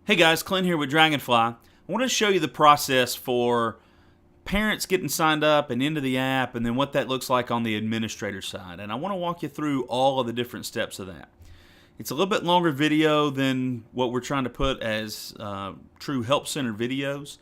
Hey guys, Clint here with Dragonfly. I want to show you the process for parents getting signed up and into the app, and then what that looks like on the administrator side. And I want to walk you through all of the different steps of that. It's a little bit longer video than what we're trying to put as true help center videos,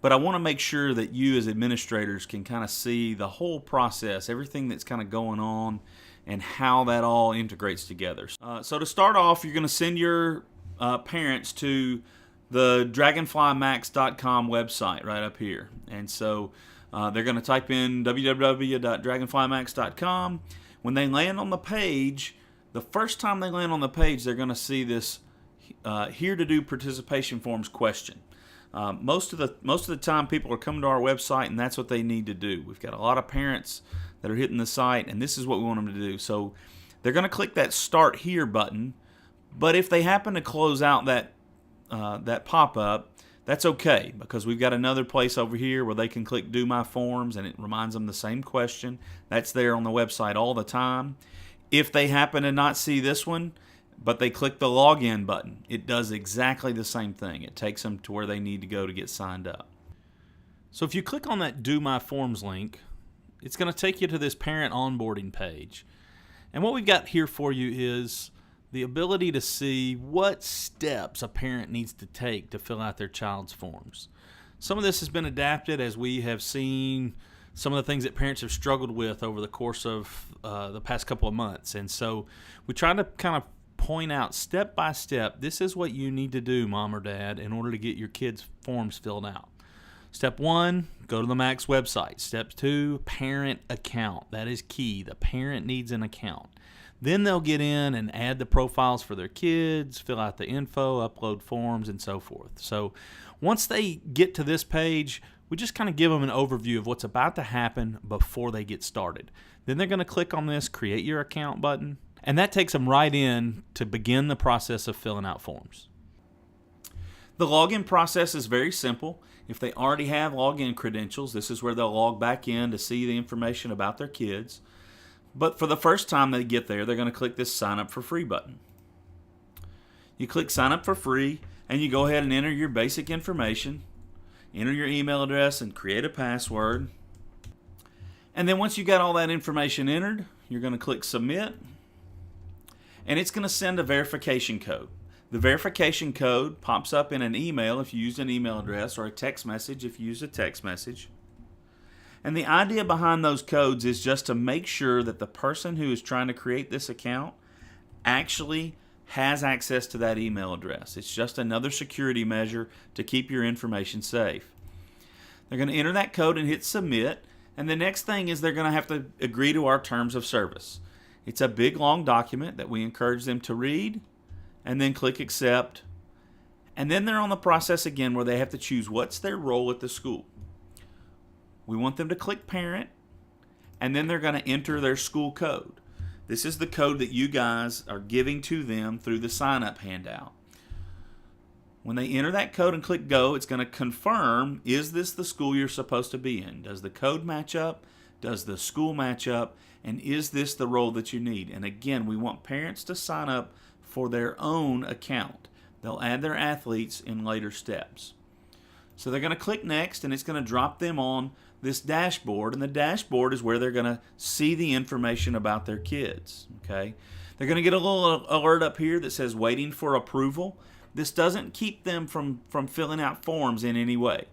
but I want to make sure that you as administrators can kind of see the whole process, everything that's kind of going on, and how that all integrates together. So to start off, you're going to send your parents to the dragonflymax.com website right up here. And so they're going to type in www.dragonflymax.com. When they land on the page, the first time they land on the page, they're going to see this here to do participation forms question. Most of the time people are coming to our website and that's what they need to do. We've got a lot of parents that are hitting the site and this is what we want them to do. So they're going to click that Start Here button. But if they happen to close out that pop-up, that's okay, because we've got another place over here where they can click Do My Forms, and it reminds them the same question. That's there on the website all the time. If they happen to not see this one, but they click the Login button, it does exactly the same thing. It takes them to where they need to go to get signed up. So if you click on that Do My Forms link, it's going to take you to this parent onboarding page. And what we've got here for you is the ability to see what steps a parent needs to take to fill out their child's forms. Some of this has been adapted as we have seen some of the things that parents have struggled with over the course of the past couple of months. And so we try to kind of point out step by step, this is what you need to do, mom or dad, in order to get your kids' forms filled out. Step 1, go to the Max website. Step 2, parent account. That is key. The parent needs an account. Then they'll get in and add the profiles for their kids, fill out the info, upload forms, and so forth. So once they get to this page, we just kind of give them an overview of what's about to happen before they get started. Then they're going to click on this Create Your Account button, and that takes them right in to begin the process of filling out forms. The login process is very simple. If they already have login credentials, this is where they'll log back in to see the information about their kids. But for the first time they get there, they're going to click this Sign Up for Free button. You click Sign Up for Free, and you go ahead and enter your basic information, enter your email address, and create a password. And then once you got all that information entered, you're going to click Submit, and it's going to send a verification code. The verification code pops up in an email if you use an email address, or a text message if you use a text message. And the idea behind those codes is just to make sure that the person who is trying to create this account actually has access to that email address. It's just another security measure to keep your information safe. They're going to enter that code and hit Submit, and the next thing is they're going to have to agree to our terms of service. It's a big long document that we encourage them to read, and then click Accept, and then they're on the process again where they have to choose what's their role at the school. We want them to click Parent, and then they're going to enter their school code. This is the code that you guys are giving to them through the sign-up handout. When they enter that code and click Go, it's going to confirm, is this the school you're supposed to be in? Does the code match up? Does the school match up? And is this the role that you need? And again, we want parents to sign up for their own account. They'll add their athletes in later steps. So they're going to click Next, and it's going to drop them on this dashboard, and the dashboard is where they're going to see the information about their kids. Okay, they're going to get a little alert up here that says Waiting for Approval. This doesn't keep them from filling out forms in any way.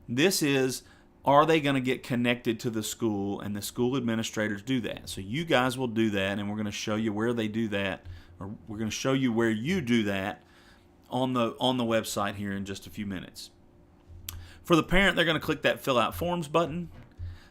This is, are they going to get connected to the school, and the school administrators do that. So you guys will do that, and we're going to show you where they do that, or we're going to show you where you do that on the website here in just a few minutes. For the parent, they're going to click that Fill Out Forms button.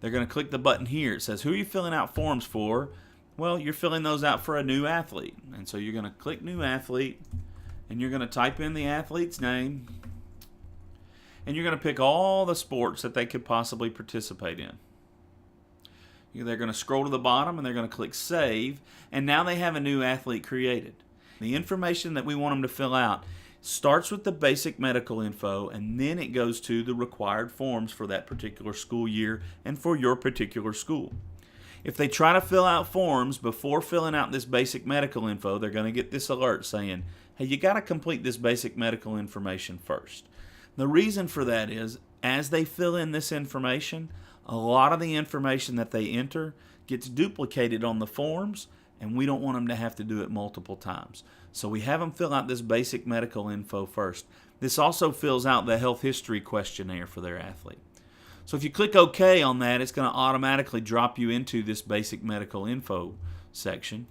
They're going to click the button here. It says, who are you filling out forms for? Well, you're filling those out for a new athlete. And so you're going to click New Athlete, and you're going to type in the athlete's name, and you're going to pick all the sports that they could possibly participate in. They're going to scroll to the bottom, and they're going to click Save, and now they have a new athlete created. The information that we want them to fill out starts with the basic medical info, and then it goes to the required forms for that particular school year and for your particular school. If they try to fill out forms before filling out this basic medical info, they're going to get this alert saying, hey, you got to complete this basic medical information first. The reason for that is, as they fill in this information, a lot of the information that they enter gets duplicated on the forms, and we don't want them to have to do it multiple times. So we have them fill out this basic medical info first. This also fills out the health history questionnaire for their athlete. So if you click OK on that, it's going to automatically drop you into this basic medical info section.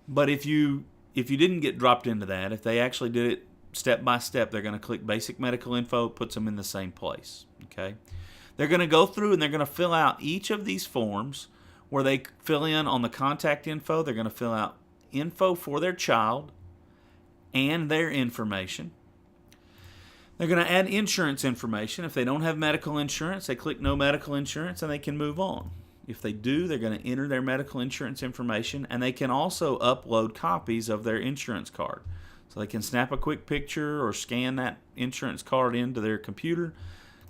But if you didn't get dropped into that, if they actually did it step by step, they're going to click basic medical info, puts them in the same place. Okay? They're going to go through and they're going to fill out each of these forms where they fill in on the contact info. They're going to fill out info for their child and their information. They're going to add insurance information. If they don't have medical insurance, they click no medical insurance and they can move on. If they do, they're going to enter their medical insurance information, and they can also upload copies of their insurance card. So they can snap a quick picture or scan that insurance card into their computer,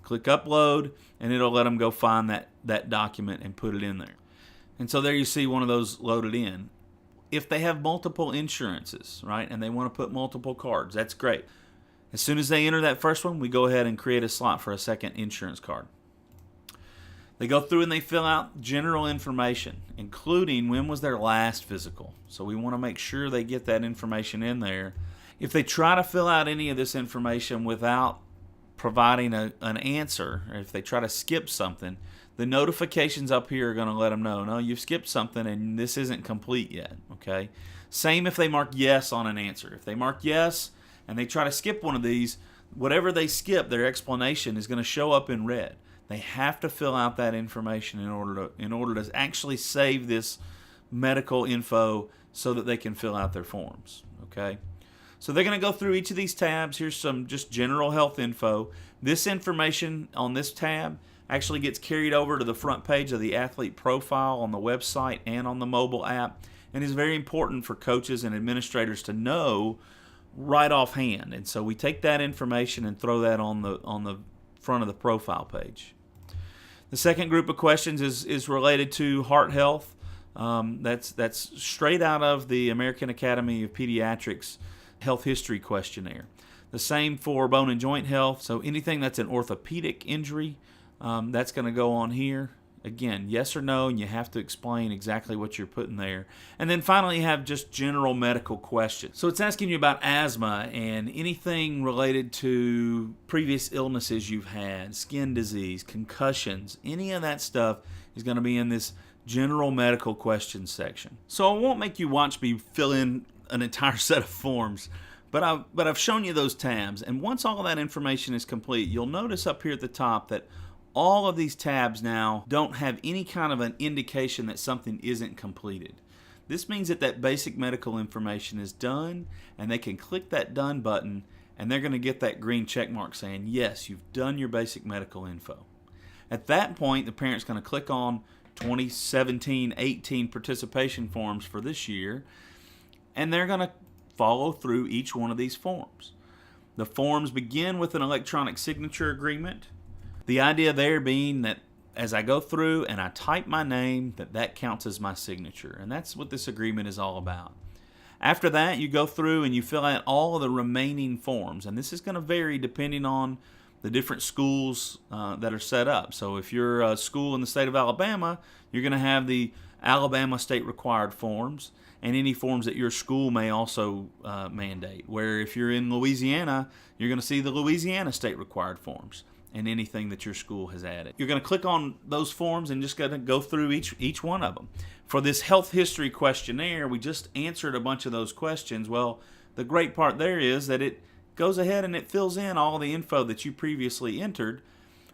click upload, and it'll let them go find that document and put it in there. And so there you see one of those loaded in. If they have multiple insurances, right, and they want to put multiple cards, that's great. As soon as they enter that first one, we go ahead and create a slot for a second insurance card. They go through and they fill out general information, including when was their last physical. So we want to make sure they get that information in there. If they try to fill out any of this information without providing an answer, or if they try to skip something, the notifications up here are going to let them know, no, you've skipped something and this isn't complete yet. Okay. Same if they mark yes on an answer. If they mark yes and they try to skip one of these, whatever they skip, their explanation is going to show up in red. They have to fill out that information in order to actually save this medical info so that they can fill out their forms. Okay? So they're going to go through each of these tabs. Here's some just general health info. This information on this tab actually gets carried over to the front page of the athlete profile on the website and on the mobile app, and is very important for coaches and administrators to know right offhand. And so we take that information and throw that on the front of the profile page. The second group of questions is related to heart health. That's straight out of the American Academy of Pediatrics health history questionnaire. The same for bone and joint health. So anything that's an orthopedic injury, that's going to go on here. Again, yes or no, and you have to explain exactly what you're putting there. And then finally, you have just general medical questions. So it's asking you about asthma and anything related to previous illnesses you've had, skin disease, concussions, any of that stuff is going to be in this general medical questions section. So I won't make you watch me fill in an entire set of forms, but I've shown you those tabs. And once all of that information is complete, you'll notice up here at the top that all of these tabs now don't have any kind of an indication that something isn't completed. This means that basic medical information is done, and they can click that done button, and they're going to get that green check mark saying, yes, you've done your basic medical info. At that point, the parent's going to click on 2017-18 participation forms for this year, and they're going to follow through each one of these forms. The forms begin with an electronic signature agreement. The idea there being that as I go through and I type my name, that counts as my signature. And that's what this agreement is all about. After that, you go through and you fill out all of the remaining forms. And this is going to vary depending on the different schools that are set up. So if you're a school in the state of Alabama, you're going to have the Alabama state required forms and any forms that your school may also mandate. Where if you're in Louisiana, you're going to see the Louisiana state required forms and anything that your school has added. You're going to click on those forms and just going to go through each one of them. For this health history questionnaire, we just answered a bunch of those questions. Well, the great part there is that it goes ahead and it fills in all the info that you previously entered.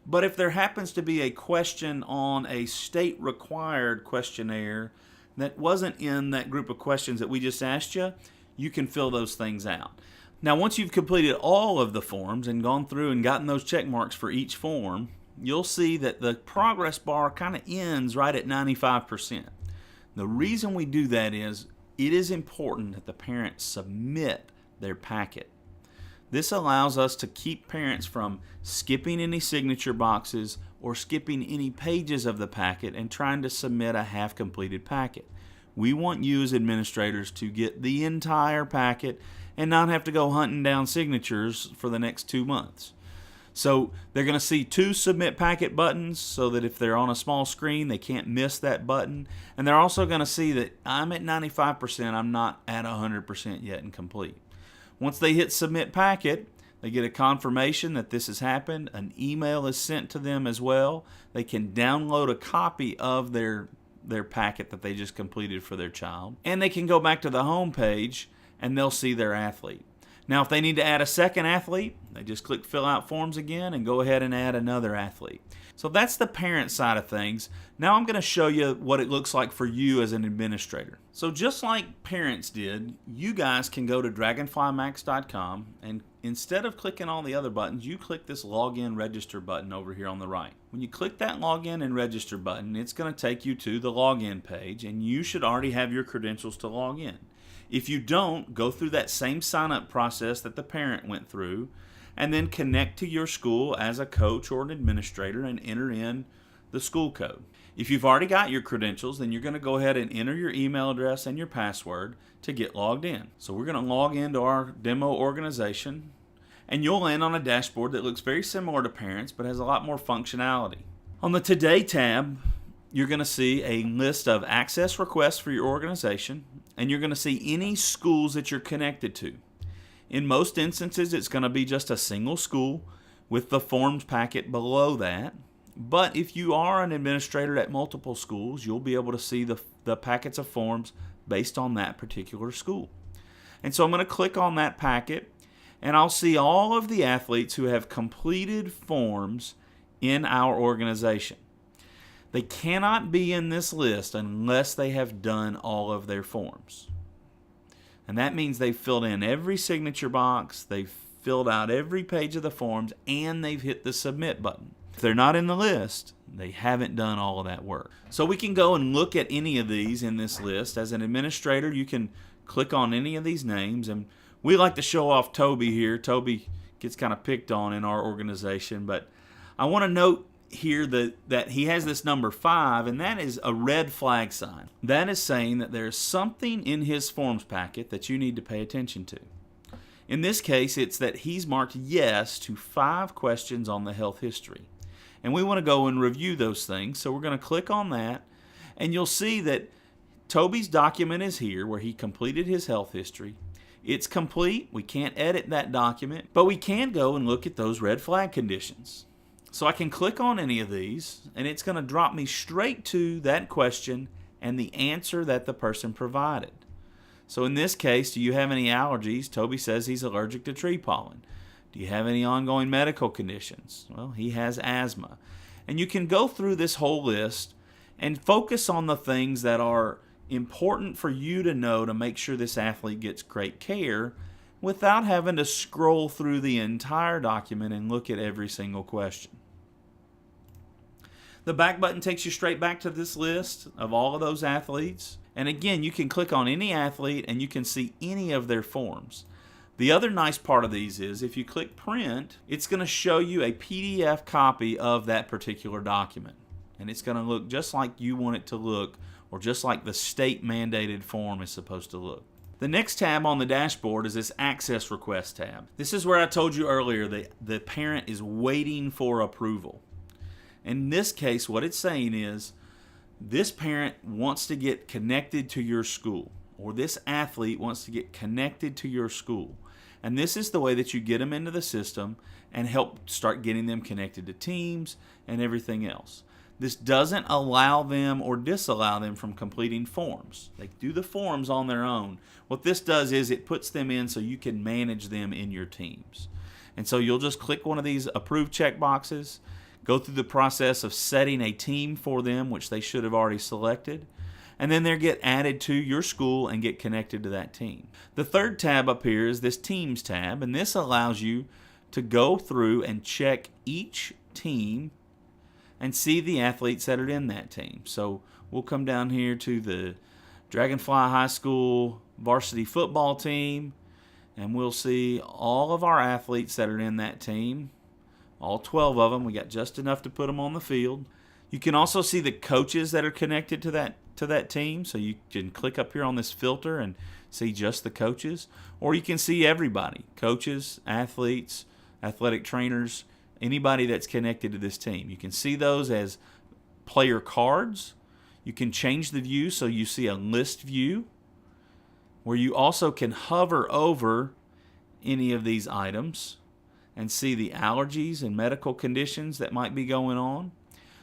But if there happens to be a question on a state-required questionnaire that wasn't in that group of questions that we just asked you, you can fill those things out. Now, once you've completed all of the forms and gone through and gotten those check marks for each form, you'll see that the progress bar kind of ends right at 95%. The reason we do that is it is important that the parents submit their packet. This allows us to keep parents from skipping any signature boxes or skipping any pages of the packet and trying to submit a half-completed packet. We want you as administrators to get the entire packet and not have to go hunting down signatures for the next 2 months. So they're going to see 2 submit packet buttons so that if they're on a small screen, they can't miss that button. And they're also going to see that I'm at 95%, I'm not at 100% yet and complete. Once they hit submit packet, they get a confirmation that this has happened. An email is sent to them as well. They can download a copy of their packet that they just completed for their child. And they can go back to the home page and they'll see their athlete. Now, if they need to add a second athlete, they just click fill out forms again and go ahead and add another athlete. So that's the parent side of things. Now I'm going to show you what it looks like for you as an administrator. So just like parents did, you guys can go to dragonflymax.com, and instead of clicking all the other buttons, you click this login register button over here on the right. When you click that login and register button, it's going to take you to the login page, and you should already have your credentials to log in. If you don't, go through that same sign-up process that the parent went through, and then connect to your school as a coach or an administrator and enter in the school code. If you've already got your credentials, then you're going to go ahead and enter your email address and your password to get logged in. So we're going to log into our demo organization, and you'll land on a dashboard that looks very similar to parents but has a lot more functionality. On the Today tab, you're going to see a list of access requests for your organization, and you're going to see any schools that you're connected to. In most instances, it's going to be just a single school with the forms packet below that. But if you are an administrator at multiple schools, you'll be able to see the packets of forms based on that particular school. And so I'm going to click on that packet, and I'll see all of the athletes who have completed forms in our organization. They cannot be in this list unless they have done all of their forms. And that means they've filled in every signature box, they've filled out every page of the forms, and they've hit the submit button. If they're not in the list, they haven't done all of that work. So we can go and look at any of these in this list. As an administrator, you can click on any of these names, and we like to show off Toby here. Toby gets kind of picked on in our organization, but I want to note here that he has this number 5, and that is a red flag sign. That is saying that there's something in his forms packet that you need to pay attention to. In this case, it's that he's marked yes to 5 questions on the health history. And we want to go and review those things, so we're going to click on that, and you'll see that Toby's document is here where he completed his health history. It's complete. We can't edit that document, but we can go and look at those red flag conditions. So I can click on any of these, and it's going to drop me straight to that question and the answer that the person provided. So in this case, do you have any allergies? Toby says he's allergic to tree pollen. Do you have any ongoing medical conditions? Well, he has asthma. And you can go through this whole list and focus on the things that are important for you to know to make sure this athlete gets great care without having to scroll through the entire document and look at every single question. The back button takes you straight back to this list of all of those athletes. And again, you can click on any athlete and you can see any of their forms. The other nice part of these is if you click print, it's going to show you a PDF copy of that particular document. And it's going to look just like you want it to look, or just like the state mandated form is supposed to look. The next tab on the dashboard is this access request tab. This is where I told you earlier that the parent is waiting for approval. In this case, what it's saying is this parent wants to get connected to your school, or this athlete wants to get connected to your school. And this is the way that you get them into the system and help start getting them connected to teams and everything else. This doesn't allow them or disallow them from completing forms. They do the forms on their own. What this does is it puts them in so you can manage them in your teams. And so you'll just click one of these approved check boxes, go through the process of setting a team for them, which they should have already selected, and then they'll get added to your school and get connected to that team. The third tab up here is this Teams tab, and this allows you to go through and check each team and see the athletes that are in that team. So we'll come down here to the Dragonfly High School varsity football team, and we'll see all of our athletes that are in that team, all 12 of them. We got just enough to put them on the field. You can also see the coaches that are connected to that team. So you can click up here on this filter and see just the coaches, or you can see everybody, coaches, athletes, athletic trainers, anybody that's connected to this team. You can see those as player cards. You can change the view so you see a list view where you also can hover over any of these items and see the allergies and medical conditions that might be going on.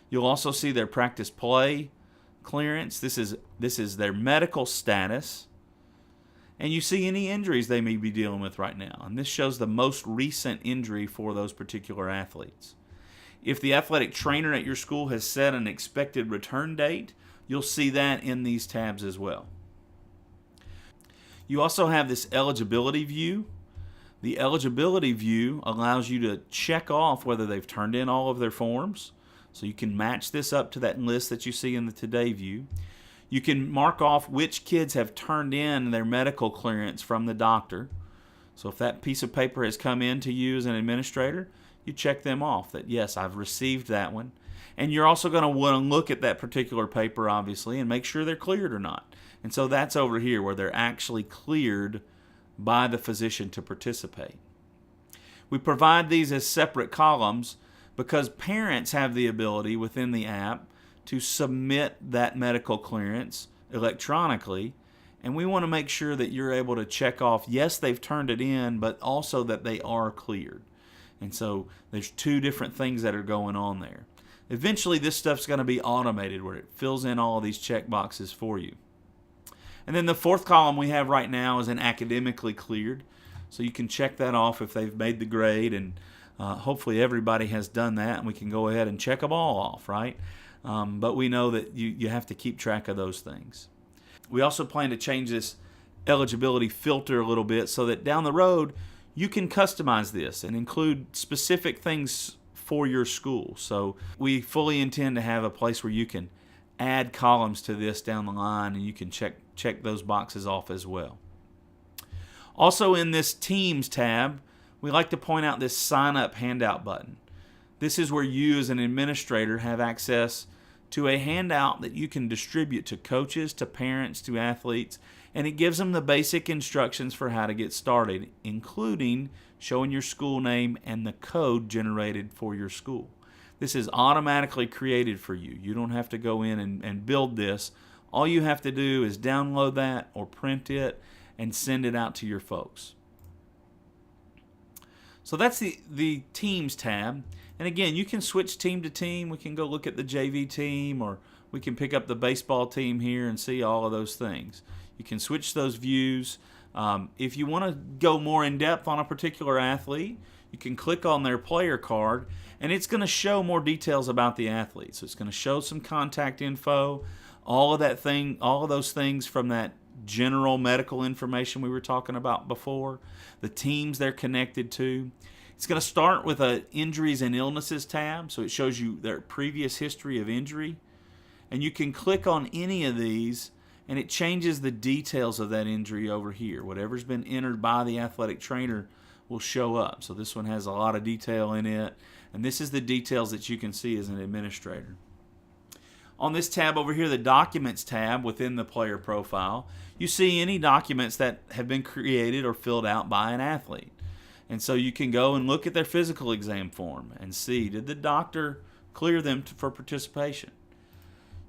You'll also see their practice play clearance. This is their medical status. And you see any injuries they may be dealing with right now. And this shows the most recent injury for those particular athletes. If the athletic trainer at your school has set an expected return date, you'll see that in these tabs as well. You also have this eligibility view. The eligibility view allows you to check off whether they've turned in all of their forms. So you can match this up to that list that you see in the Today view. You can mark off which kids have turned in their medical clearance from the doctor. So if that piece of paper has come in to you as an administrator, you check them off that, yes, I've received that one. And you're also going to want to look at that particular paper, obviously, and make sure they're cleared or not. And so that's over here where they're actually cleared by the physician to participate. We provide these as separate columns because parents have the ability within the app to submit that medical clearance electronically, and we want to make sure that you're able to check off, yes, they've turned it in, but also that they are cleared. And so there's two different things that are going on there. Eventually, this stuff's going to be automated where it fills in all of these check boxes for you. And then the fourth column we have right now is an academically cleared. So you can check that off if they've made the grade, and hopefully everybody has done that, and we can go ahead and check them all off, right? But we know that you have to keep track of those things. We also plan to change this eligibility filter a little bit so that down the road you can customize this and include specific things for your school. So we fully intend to have a place where you can add columns to this down the line, and you can check those boxes off as well. Also in this Teams tab, we like to point out this Sign Up handout button. This is where you as an administrator have access to a handout that you can distribute to coaches, to parents, to athletes, and it gives them the basic instructions for how to get started, including showing your school name and the code generated for your school. This is automatically created for you. You don't have to go in and build this. All you have to do is download that or print it and send it out to your folks. So that's the Teams tab. And again, you can switch team to team. We can go look at the JV team, or we can pick up the baseball team here and see all of those things. You can switch those views. If you want to go more in depth on a particular athlete, you can click on their player card, and it's going to show more details about the athlete. So it's going to show some contact info, all of those things from that general medical information we were talking about before, the teams they're connected to. It's going to start with a injuries and illnesses tab, so it shows you their previous history of injury. And you can click on any of these, and it changes the details of that injury over here. Whatever's been entered by the athletic trainer will show up. So this one has a lot of detail in it, and this is the details that you can see as an administrator. On this tab over here, the Documents tab within the player profile, you see any documents that have been created or filled out by an athlete. And so you can go and look at their physical exam form and see, did the doctor clear them for participation?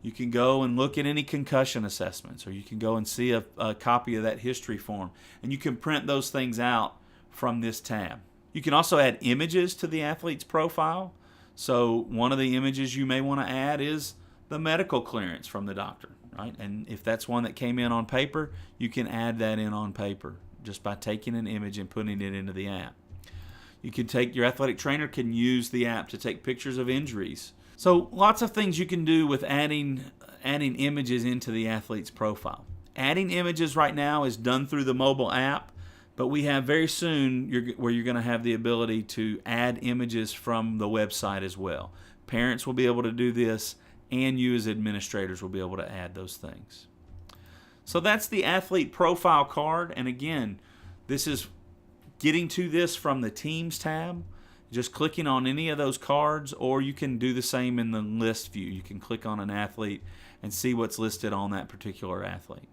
You can go and look at any concussion assessments, or you can go and see a copy of that history form, and you can print those things out from this tab. You can also add images to the athlete's profile. So one of the images you may want to add is the medical clearance from the doctor, right? And if that's one that came in on paper, you can add that in on paper just by taking an image and putting it into the app. Your athletic trainer can use the app to take pictures of injuries. So lots of things you can do with adding images into the athlete's profile. Adding images right now is done through the mobile app, but we have very soon where you're going to have the ability to add images from the website as well. Parents will be able to do this, and you as administrators will be able to add those things. So that's the athlete profile card, and again, this is getting to this from the Teams tab, just clicking on any of those cards, or you can do the same in the list view. You can click on an athlete and see what's listed on that particular athlete.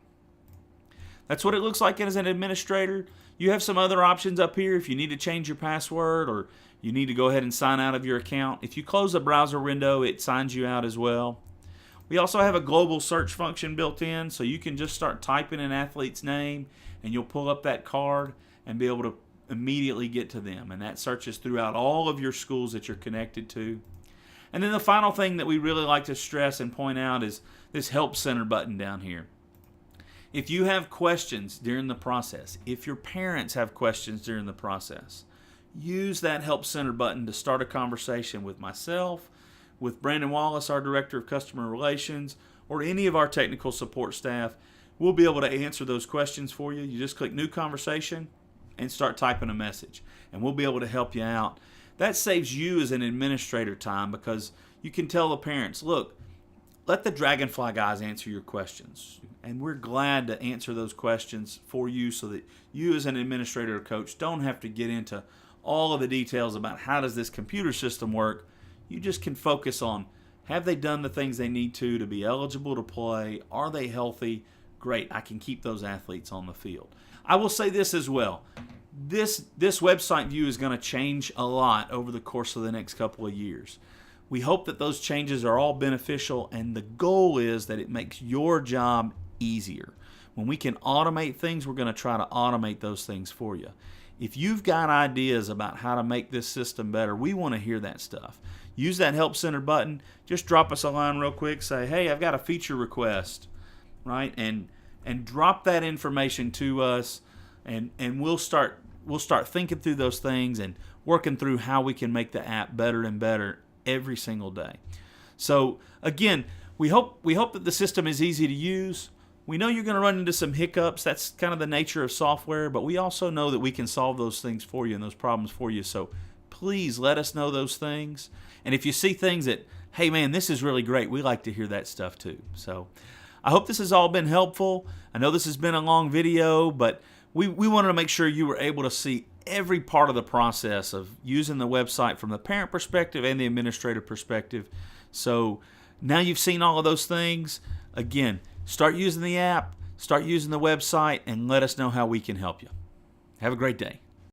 That's what it looks like as an administrator. You have some other options up here if you need to change your password or you need to go ahead and sign out of your account. If you close the browser window, it signs you out as well. We also have a global search function built in, so you can just start typing an athlete's name and you'll pull up that card and be able to immediately get to them. And that searches throughout all of your schools that you're connected to. And then the final thing that we really like to stress and point out is this Help Center button down here. If you have questions during the process, if your parents have questions during the process, use that Help Center button to start a conversation with myself, with Brandon Wallace, our Director of Customer Relations, or any of our technical support staff. We'll be able to answer those questions for you. You just click New Conversation and start typing a message, and we'll be able to help you out. That saves you as an administrator time because you can tell the parents, look, let the Dragonfly guys answer your questions. And we're glad to answer those questions for you so that you as an administrator or coach don't have to get into all of the details about how does this computer system work. You just can focus on, have they done the things they need to be eligible to play? Are they healthy? Great, I can keep those athletes on the field. I will say this as well. This website view is going to change a lot over the course of the next couple of years. We hope that those changes are all beneficial, and the goal is that it makes your job easier. When we can automate things, we're going to try to automate those things for you. If you've got ideas about how to make this system better, we want to hear that stuff. Use that Help Center button. Just drop us a line real quick. Say, hey, I've got a feature request, right? And drop that information to us, and we'll start thinking through those things and working through how we can make the app better and better every single day. So again, we hope that the system is easy to use. We know you're going to run into some hiccups. That's kind of the nature of software, but we also know that we can solve those things for you and those problems for you. So please let us know those things. And if you see things that, hey man, this is really great, we like to hear that stuff too. So I hope this has all been helpful. I know this has been a long video, but we wanted to make sure you were able to see every part of the process of using the website from the parent perspective and the administrative perspective. So now you've seen all of those things. Again, start using the app, start using the website, and let us know how we can help you. Have a great day.